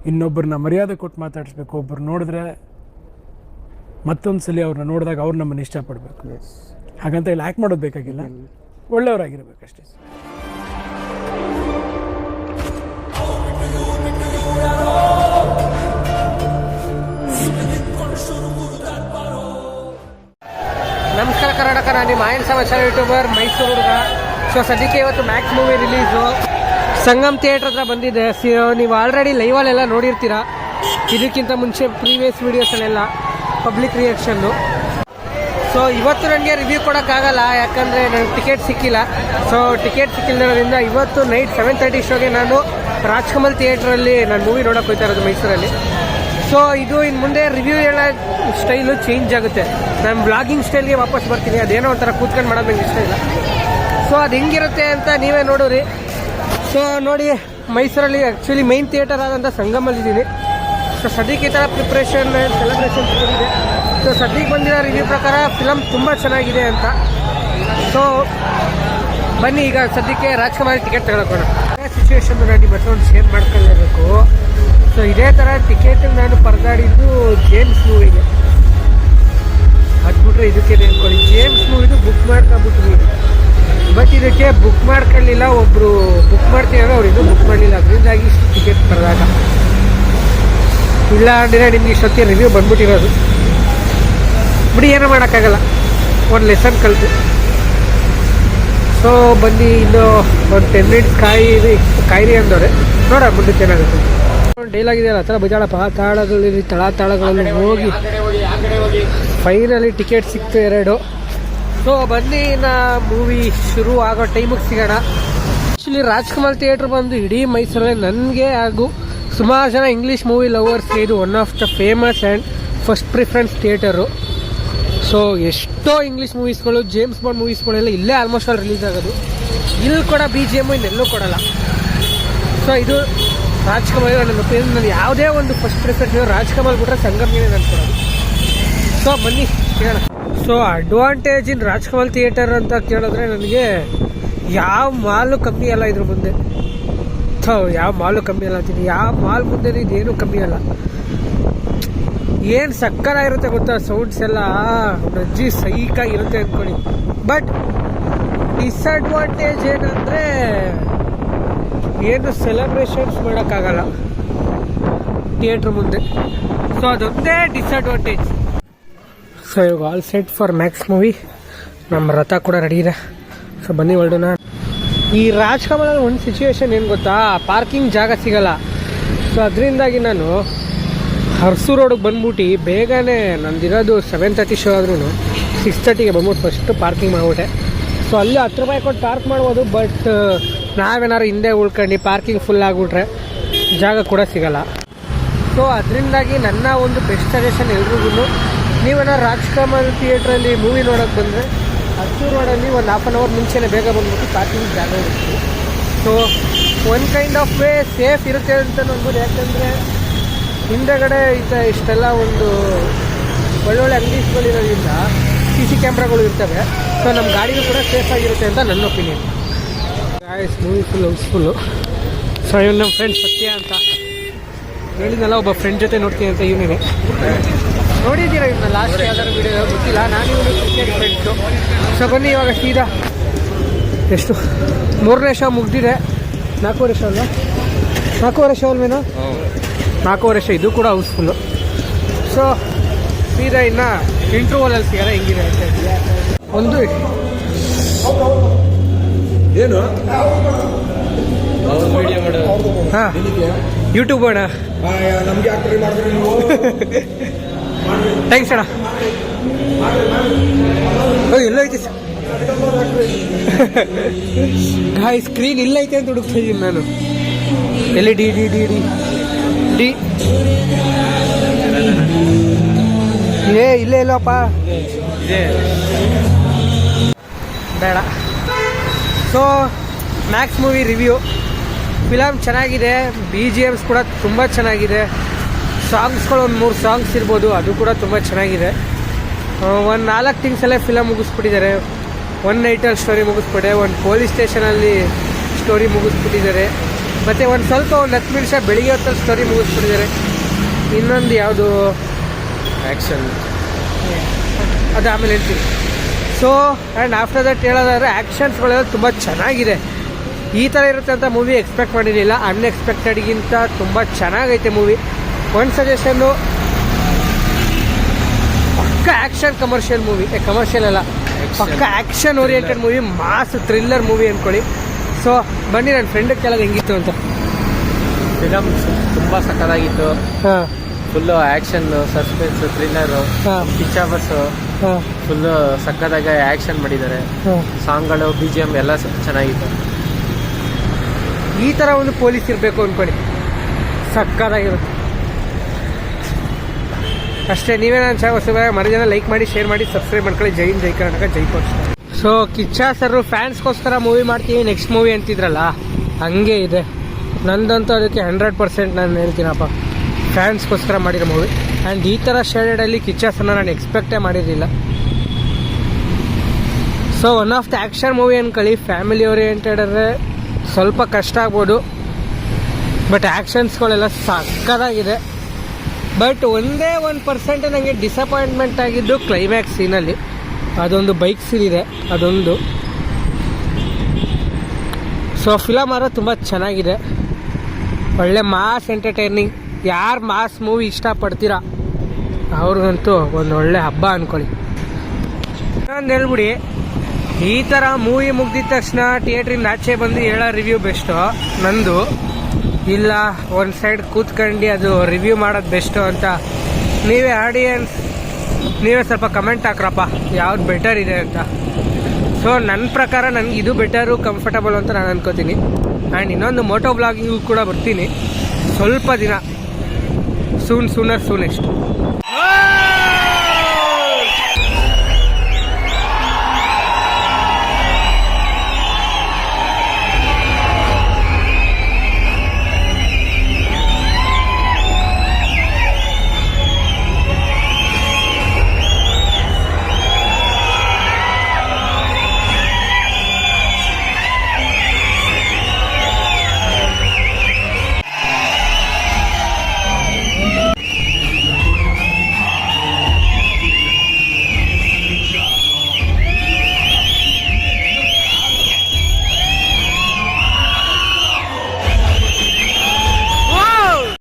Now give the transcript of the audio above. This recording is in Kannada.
ಇನ್ನೊಬ್ಬರನ್ನ ಮರ್ಯಾದೆ ಕೊಟ್ಟು ಮಾತಾಡಿಸ್ಬೇಕು. ಒಬ್ಬರು ನೋಡಿದ್ರೆ ಮತ್ತೊಂದು ಸಲ ಅವ್ರನ್ನ ನೋಡಿದಾಗ ಅವ್ರು ನಮ್ಮನ್ನು ಇಷ್ಟಪಡಬೇಕು. ಹಾಗಂತ ಇಲ್ಲಿ ಆ್ಯಕ್ಟ್ ಮಾಡೋದು ಬೇಕಾಗಿಲ್ಲ, ಒಳ್ಳೆಯವರಾಗಿರ್ಬೇಕಷ್ಟೇ. ನಮಸ್ಕಾರ ಕರ್ನಾಟಕ, ನಾನು ನಿಮ್ಮ ಆಯನ್ ಸಮಾಚಾರ ಯೂಟ್ಯೂಬರ್ ಮೈಸೂರು ಹುಡುಗ. ಸೊ ಸದ್ಯಕ್ಕೆ ಇವತ್ತು Max movie release Sangam theatre ಹತ್ರ ಬಂದಿದೆ. ನೀವು ಆಲ್ರೆಡಿ ಲೈವಲ್ಲೆಲ್ಲ ನೋಡಿರ್ತೀರ. ಇದಕ್ಕಿಂತ ಮುಂಚೆ ಪ್ರೀವಿಯಸ್ ವೀಡಿಯೋಸಲ್ಲೆಲ್ಲ ಪಬ್ಲಿಕ್ ರಿಯಾಕ್ಷನ್ನು. ಸೊ ಇವತ್ತು ನನಗೆ ರಿವ್ಯೂ ಕೊಡೋಕ್ಕಾಗಲ್ಲ, ಯಾಕಂದರೆ ನನಗೆ ಟಿಕೆಟ್ ಸಿಕ್ಕಿಲ್ಲ. ಸೊ ಟಿಕೆಟ್ ಸಿಕ್ಕಿಲ್ಲದಿರೋದ್ರಿಂದ ಇವತ್ತು ನೈಟ್ 7:30 ಶೋಗೆ ನಾನು ರಾಜ್ಕಮಲ್ ಥಿಯೇಟ್ರಲ್ಲಿ ನಾನು ಮೂವಿ ನೋಡೋಕೆ ಹೋಗ್ತಾ ಇರೋದು ಮೈಸೂರಲ್ಲಿ. ಸೊ ಇದು ಇನ್ನು ಮುಂದೆ ರಿವ್ಯೂ ಹೇಳೋ ಸ್ಟೈಲು ಚೇಂಜ್ ಆಗುತ್ತೆ. ನಾನು ಬ್ಲಾಗಿಂಗ್ ಸ್ಟೈಲ್ಗೆ ವಾಪಸ್ ಬರ್ತೀನಿ. ಅದೇನೋ ಒಂಥರ ಕೂತ್ಕೊಂಡು ಮಾಡೋದು ನಂಗೆ ಇಷ್ಟ ಇಲ್ಲ. ಸೊ ಅದು ಹೆಂಗಿರುತ್ತೆ ಅಂತ ನೀವೇ ನೋಡೋರಿ. ಸೊ ನೋಡಿ, ಮೈಸೂರಲ್ಲಿ ಆ್ಯಕ್ಚುಲಿ ಮೈನ್ ಥಿಯೇಟರ್ ಆದಂಥ ಸಂಗಮಲ್ಲಿದ್ದೀನಿ. ಸೊ ಸದ್ಯಕ್ಕೆ ಈ ಥರ ಪ್ರಿಪ್ರೇಷನ್ ಸೆಲೆಬ್ರೇಷನ್ ಇದೆ. ಸೊ ಸದ್ಯಕ್ಕೆ ಬಂದಿರೋ ರಿವ್ಯೂ ಪ್ರಕಾರ ಫಿಲಮ್ ತುಂಬ ಚೆನ್ನಾಗಿದೆ ಅಂತ. ಸೊ ಬನ್ನಿ ಈಗ ಸದ್ಯಕ್ಕೆ ರಾಜ್ಕುಮಾರ್ ಟಿಕೆಟ್ ತಗೊಳಕೋಣ. ಸಿಚುವೇಶನ್ ನಾನು ಮತ್ತೊಂದು ಶೇರ್ ಮಾಡ್ಕೊಳ್ಳೇಬೇಕು. ಸೊ ಇದೇ ಥರ ಟಿಕೆಟ್ ನಾನು ಪರದಾಡಿದ್ದು ಜೇಮ್ಸ್ ಮೂವಿಗೆ. ಅದು ಬಿಟ್ರೆ ಇದಕ್ಕೆ ನೆನ್ಕೊಳ್ಳಿ, ಜೇಮ್ಸ್ ಮೂವಿದು ಬುಕ್ ಮಾಡ್ಕೊಂಬಿಟ್ವಿ. ಬಟ್ ಇದಕ್ಕೆ ಬುಕ್ ಮಾಡ್ಕೊಳ್ಳಿಲ್ಲ. ಒಬ್ಬರು ಬುಕ್ ಮಾಡ್ತೀವಿ, ಅವ್ರು ಇನ್ನೂ ಬುಕ್ ಮಾಡಲಿಲ್ಲ. ಅದರಿಂದಾಗಿ ಇಷ್ಟು ಟಿಕೆಟ್ ಪರದಾಗ. ಇಲ್ಲ ಅಂದರೆ ನಿಮ್ಗೆ ಇಷ್ಟೊತ್ತಿ ರಿವ್ಯೂ ಬಂದ್ಬಿಟ್ಟಿರೋದು. ಬಿಡಿ, ಏನೂ ಮಾಡೋಕ್ಕಾಗಲ್ಲ, ಒಂದು ಲೆಸನ್ ಕಲಿತು. ಸೊ ಬನ್ನಿ, ಇನ್ನು ಒಂದು 10 ಮಿನಿಟ್ಸ್ ಕಾಯಿರಿ ಅಂದವ್ರೆ. ನೋಡ ಮುಂದಕ್ಕೆ ಏನಾಗುತ್ತೆ. ಡೈಲಾಗ್ ಇದೆಯಲ್ಲ, ಆ ಥರ ಬಜಾಳ ಪಾತಾಳಗಳಲ್ಲಿ ತಳಾತಾಳಗಳಲ್ಲಿ ಹೋಗಿ ಫೈನಲಿ ಟಿಕೆಟ್ ಸಿಕ್ತು 2. ಸೊ ಬನ್ನಿ, ನಾ ಮೂವಿ ಶುರು ಆಗೋ ಟೈಮಿಗೆ ಸಿಗೋಣ. ಆ್ಯಕ್ಚುಲಿ ರಾಜ್ಕಮಲ್ ಥಿಯೇಟ್ರ್ ಬಂದು ಇಡೀ ಮೈಸೂರಲ್ಲಿ ನನಗೆ ಹಾಗೂ ಸುಮಾರು ಜನ ಇಂಗ್ಲೀಷ್ ಮೂವಿ ಲವರ್ಸ್ಗೆ ಇದು one of the famous and first preference theatre. So ಎಷ್ಟೋ ಇಂಗ್ಲೀಷ್ ಮೂವೀಸ್ಗಳು, ಜೇಮ್ಸ್ ಬಾಂಡ್ ಮೂವೀಸ್ಗಳೆಲ್ಲ ಇಲ್ಲೇ ಆಲ್ಮೋಸ್ಟ್ ಆಲ್ ರಿಲೀಸ್ ಆಗೋದು. ಇಲ್ಲಿ ಕೂಡ BGM ಇನ್ನೆಲ್ಲೂ ಕೊಡೋಲ್ಲ. ಸೊ ಇದು ರಾಜ್ಕಮಲ್ ನನ್ನ ಒಪಿನಿಯನ್. ನಾನು ಯಾವುದೇ ಒಂದು ಫಸ್ಟ್ ಪ್ರಿಫರೆನ್ಸ್ ರಾಜ್ಕಮಲ್ ಬಿಟ್ರೆ ಸಂಗಮ್ಗೆ ನಾನು ಕೊಡೋದು. ಸೊ ಬನ್ನಿ ಕೇಳೋಣ. ಸೊ ಅಡ್ವಾಂಟೇಜ್ ಇನ್ ರಾಜ್ಕಮಲ್ ಥಿಯೇಟರ್ ಅಂತ ಕೇಳಿದ್ರೆ, ನನಗೆ ಯಾವ ಮಾಲು ಕಮ್ಮಿ ಅಲ್ಲ ಇದ್ರ ಮುಂದೆ. ಯಾವ ಮಾಲು ಕಮ್ಮಿ ಅಲ್ಲ ಅಂತೀನಿ. ಯಾವ ಮಾಲ್ ಮುಂದೆ ಇದೇನು ಕಮ್ಮಿ ಅಲ್ಲ. ಏನು ಸಕ್ಕರಾಗಿರುತ್ತೆ ಗೊತ್ತಾ, ಸೌಂಡ್ಸ್ ಎಲ್ಲ ರಜ್ಜಿ ಸೈಕಾಗಿರುತ್ತೆ ಅಂದ್ಕೊಳ್ಳಿ. ಬಟ್ ಡಿಸ್ಅಡ್ವಾಂಟೇಜ್ ಏನಂದರೆ, ಏನು ಸೆಲೆಬ್ರೇಷನ್ಸ್ ಮಾಡೋಕ್ಕಾಗಲ್ಲ ಥಿಯೇಟ್ರ್ ಮುಂದೆ. ಸೊ ಅದೊಂದೇ ಡಿಸ್ಅಡ್ವಾಂಟೇಜ್. ಸೊ ಇವಾಗ all set for Max movie. ನಮ್ಮ ರಥ ಕೂಡ ರೆಡಿ ಇದೆ. ಸೊ ಬನ್ನಿ ಹೊರಡೋಣ. ಈ ರಾಜ್ಕಮಲಲ್ಲಿ ಒಂದು ಸಿಚುವೇಶನ್ ಏನು ಗೊತ್ತಾ, ಪಾರ್ಕಿಂಗ್ ಜಾಗ ಸಿಗಲ್ಲ. ಸೊ ಅದರಿಂದಾಗಿ ನಾನು ಹರ್ಸು ರೋಡಿಗೆ ಬಂದ್ಬಿಟ್ಟು ಬೇಗನೆ, ನಂದಿರೋದು 7:30 ಶೋ ಆದ್ರೂ 6:30ಗೆ ಬಂದ್ಬಿಟ್ಟು ಫಸ್ಟು ಪಾರ್ಕಿಂಗ್ ಮಾಡಿಬಿಟ್ಟೆ. ಸೊ ಅಲ್ಲಿ 10 ರೂಪಾಯಿ ಕೊಟ್ಟು ಪಾರ್ಕ್ ಮಾಡ್ಬೋದು. ಬಟ್ ನಾವೇನಾದ್ರು ಹಿಂದೆ ಉಳ್ಕೊಂಡು ಪಾರ್ಕಿಂಗ್ ಫುಲ್ ಆಗಿಬಿಟ್ರೆ ಜಾಗ ಕೂಡ ಸಿಗಲ್ಲ. ಸೊ ಅದರಿಂದಾಗಿ ನನ್ನ ಒಂದು ಬೆಸ್ಟ್ ಸಜೆಷನ್ ಎಲ್ರಿಗೂ, ನೀವೇನಾದ್ರು ರಾಜ್ಕಮಲ್ ಥಿಯೇಟ್ರಲ್ಲಿ ಮೂವಿ ನೋಡೋಕ್ಕೆ ಬಂದರೆ ಹರ್ಸು ರೋಡಲ್ಲಿ ಒಂದು 1/2 ಅವರ್ ಮುಂಚೆನೇ ಬೇಗ ಬಂದ್ಬಿಟ್ಟು ಪಾರ್ಕಿಂಗ್ ಜಾಗ ಇರುತ್ತೆ. So one kind of way safe ಇರುತ್ತೆ ಅಂತ ನೋಡ್ಬೋದು. ಯಾಕಂದರೆ ಹಿಂದೆಗಡೆ ಇಷ್ಟೆಲ್ಲ ಒಂದು ಒಳ್ಳೊಳ್ಳೆ ಅಂಗಡಿಗಳಿರೋದ್ರಿಂದ CC ಕ್ಯಾಮ್ರಾಗಳು ಇರ್ತವೆ. ಸೊ ನಮ್ಮ ಗಾಡಿಗೂ ಕೂಡ ಸೇಫ್ ಆಗಿರುತ್ತೆ ಅಂತ ನನ್ನ opinion. Guys, movie full house full. So ಇವನು ನಮ್ಮ ಫ್ರೆಂಡ್ ಸತ್ಯ ಅಂತ ಹೇಳಿದ್ನಲ್ಲ, ಒಬ್ಬ ಫ್ರೆಂಡ್ ಜೊತೆ ನೋಡ್ತೀನಿ ಅಂತ. ಇವನಿಗೆ ನೋಡಿದ್ದೀರಾ ಇವನ್ನ ಲಾಸ್ಟ್ ಯಾವ್ದಾದ್ರು ವೀಡಿಯೋ ಗೊತ್ತಿಲ್ಲ. ನಾನು ಇವನು ಕ್ರಿಕೆಟ್ ಫ್ರೆಂಡ್ಸು. ಸೊ ಬನ್ನಿ ಇವಾಗ ಸೀದಾ, ಎಷ್ಟು 3ನೇ ಶೋ ಮುಗ್ದಿದೆ. 4ನೇ ಶೋ ಅಲ್ವಾ? 4ನೇ ಶೋ ಅಲ್ವೇನೋ? 4ನೇ ಶೋ. ಇದು ಕೂಡ ಹೌಸ್ಫುಲ್ಲು. ಸೊ ಸೀದಾ ಇನ್ನು ಇಂಟ್ರೂವಲಲ್ಲಿ ಸಿಗಲ್ಲ. ಹೆಂಗಿದೆ ಒಂದು ಏನು ಹಾಂ ಯೂಟ್ಯೂಬ್ ಅಣ್ಣ, ನಮಗೆ ಥ್ಯಾಂಕ್ಸ್ ಅಣ್ಣ. ಎಲ್ಲೈತೆ ಗಾಯ್, ಸ್ಕ್ರೀನ್ ಇಲ್ಲೈತೆ ಅಂತ ಹುಡುಕ್ತಾ ಇದ್ದೀನಿ ನಾನು. ಎಲ್ಲಿ D D D D D ಇಲ್ಲೇ ಇಲ್ಲಪ್ಪ, ಬೇಡ. So Max movie review. Film ಚೆನ್ನಾಗಿದೆ. BGMs ಕೂಡ ತುಂಬ ಚೆನ್ನಾಗಿದೆ. ಸಾಂಗ್ಸ್ಗಳು ಒಂದು 3 ಸಾಂಗ್ಸ್ ಇರ್ಬೋದು, ಅದು ಕೂಡ ತುಂಬ ಚೆನ್ನಾಗಿದೆ. ಒಂದು 4 ಥಿಂಗ್ಸಲ್ಲೇ ಫಿಲಮ್ ಮುಗಿಸ್ಬಿಟ್ಟಿದ್ದಾರೆ. 1 ನೈಟಲ್ಲಿ ಸ್ಟೋರಿ ಮುಗಿಸ್ಬಿಟ್ಟೆ, ಒಂದು ಪೊಲೀಸ್ ಸ್ಟೇಷನಲ್ಲಿ ಸ್ಟೋರಿ ಮುಗಿಸ್ಬಿಟ್ಟಿದ್ದಾರೆ. ಮತ್ತು ಒಂದು ಸ್ವಲ್ಪ ಒಂದು 10 ನಿಮಿಷ ಬೆಳಿಗ್ಗೆ ಹೊತ್ತಲ್ಲಿ ಸ್ಟೋರಿ ಮುಗಿಸ್ಬಿಟ್ಟಿದ್ದಾರೆ. ಇನ್ನೊಂದು ಯಾವುದು ಆ್ಯಕ್ಷನ್ ಅದು ಆಮೇಲೆ ಹೇಳ್ತೀನಿ. ಸೊ ಆ್ಯಂಡ್ ಆಫ್ಟರ್ ದಟ್ ಹೇಳೋದಾದ್ರೆ ಆ್ಯಕ್ಷನ್ಸ್ಗಳೆಲ್ಲ ತುಂಬ ಚೆನ್ನಾಗಿದೆ. ಈ ಥರ ಇರುತ್ತೆ ಅಂತ ಮೂವಿ ಎಕ್ಸ್ಪೆಕ್ಟ್ ಮಾಡಿರಲಿಲ್ಲ. ಅನ್ಎಕ್ಸ್ಪೆಕ್ಟೆಡ್ಗಿಂತ ತುಂಬ ಚೆನ್ನಾಗೈತೆ ಮೂವಿ. ಒಂದು ಸಜೆಷನ್ನು, ಪಕ್ಕ ಆ್ಯಕ್ಷನ್ ಕಮರ್ಷಿಯಲ್ ಅಲ್ಲ, ಪಕ್ಕ action oriented movie, mass thriller movie ಅಂದ್ಕೊಳ್ಳಿ. ಸೊ ಬನ್ನಿ ನನ್ನ ಫ್ರೆಂಡಿಗೆ ಕೇಳೋದು ಹೆಂಗಿತ್ತು ಅಂತ. ಫಿಲಮ್ ತುಂಬ ಸಕ್ಕತ್ತಾಗಿತ್ತು. ಹಾಂ ಫುಲ್ಲು ಆ್ಯಕ್ಷನ್ನು, ಸಸ್ಪೆನ್ಸು, ಥ್ರಿಲ್ಲರು, ಹಾಂ ಪಿಕ್ಚರ್ಸು ಹಾಂ ಫುಲ್ಲು ಸಕ್ಕತ್ತಾಗಿ ಆ್ಯಕ್ಷನ್ ಮಾಡಿದ್ದಾರೆ. ಹಾಂ ಸಾಂಗ್ಗಳು, BGM ಎಲ್ಲ ಚೆನ್ನಾಗಿತ್ತು. ಈ ಥರ ಒಂದು ಪೊಲೀಸ್ ಇರಬೇಕು ಅಂದ್ಕೊಳ್ಳಿ, ಸಕ್ಕತ್ತಾಗಿರುತ್ತೆ. ಅಷ್ಟೇ. ನೀವೇ ನಾನು ಹೊಸಬಾಗ ಮರು ಜನ ಲೈಕ್ ಮಾಡಿ, ಶೇರ್ ಮಾಡಿ, ಸಬ್ಸ್ಕ್ರೈಬ್ ಮಾಡ್ಕೊಳ್ಳಿ. ಜೈ ಹಿಂದ್, ಜೈ ಕರ್ನಾಟಕ, ಜೈ ಪೋಸ್ಟ್. ಸೊ ಕಿಚ್ಚ ಸರ್ ಫ್ಯಾನ್ಸ್ಗೋಸ್ಕರ ಮೂವಿ ಮಾಡ್ತೀವಿ, ನೆಕ್ಸ್ಟ್ ಮೂವಿ ಅಂತಿದ್ರಲ್ಲ, ಹಂಗೆ ಇದೆ. ನಂದಂತೂ ಅದಕ್ಕೆ 100% ನಾನು ಹೇಳ್ತೀನಪ್ಪ, ಫ್ಯಾನ್ಸ್ಗೋಸ್ಕರ ಮಾಡಿರೋ ಮೂವಿ. ಆ್ಯಂಡ್ ಈ ಥರ ಶೇಡೆಡಲ್ಲಿ ಕಿಚ್ಚ ಸರ್ನ ನಾನು ಎಕ್ಸ್ಪೆಕ್ಟೇ ಮಾಡಿರಲಿಲ್ಲ. So one of the action movie ಅಂದ್ಕೊಳ್ಳಿ. ಫ್ಯಾಮಿಲಿ ಓರಿಯೆಂಟೆಡ್ ಅಂದರೆ ಸ್ವಲ್ಪ ಕಷ್ಟ ಆಗ್ಬೋದು, ಬಟ್ ಆ್ಯಕ್ಷನ್ಸ್ಗಳೆಲ್ಲ ಸಕ್ಕತ್ತಾಗಿದೆ. ಬಟ್ ಒಂದೇ 1% ನನಗೆ ಡಿಸಪಾಯಿಂಟ್ಮೆಂಟ್ ಆಗಿದ್ದು ಕ್ಲೈಮ್ಯಾಕ್ಸ್ ಸೀನಲ್ಲಿ. ಅದೊಂದು ಬೈಕ್ ಸೀನ್ ಇದೆ, ಅದೊಂದು. ಸೊ ಫಿಲಮ್ ಆರೋ ತುಂಬ ಚೆನ್ನಾಗಿದೆ, ಒಳ್ಳೆ ಮಾಸ್ ಎಂಟರ್ಟೈನಿಂಗ್. ಯಾರು ಮಾಸ್ ಮೂವಿ ಇಷ್ಟಪಡ್ತೀರಾ ಅವ್ರಿಗಂತೂ ಒಂದು ಒಳ್ಳೆ ಹಬ್ಬ ಅಂದ್ಕೊಳ್ಳಿ. ಇನ್ನೊಂದು ಹೇಳ್ಬಿಡಿ, ಈ ಥರ ಮೂವಿ ಮುಗ್ದಿದ ತಕ್ಷಣ ಥಿಯೇಟ್ರಿಂದ ಆಚೆ ಬಂದು ಹೇಳೋ ರಿವ್ಯೂ ಬೆಸ್ಟು ನಂದು, ಇಲ್ಲ ಒಂದು ಸೈಡ್ ಕೂತ್ಕೊಂಡು ಅದು ರಿವ್ಯೂ ಮಾಡೋದು ಬೆಸ್ಟು ಅಂತ ನೀವೇ ಆಡಿಯನ್ಸ್ ನೀವೇ ಸ್ವಲ್ಪ ಕಮೆಂಟ್ ಹಾಕ್ರಪ್ಪ, ಯಾವ್ದು ಬೆಟರ್ ಇದೆ ಅಂತ. ಸೊ ನನ್ನ ಪ್ರಕಾರ ನನಗೆ ಇದು ಬೆಟರು, ಕಂಫರ್ಟಬಲ್ ಅಂತ ನಾನು ಅನ್ಕೋತೀನಿ. ಆ್ಯಂಡ್ ಇನ್ನೊಂದು ಮೋಟೋ ಬ್ಲಾಗಿಂಗು ಕೂಡ ಬರ್ತೀನಿ ಸ್ವಲ್ಪ ದಿನ, ಸೂನೆಸ್ಟ್.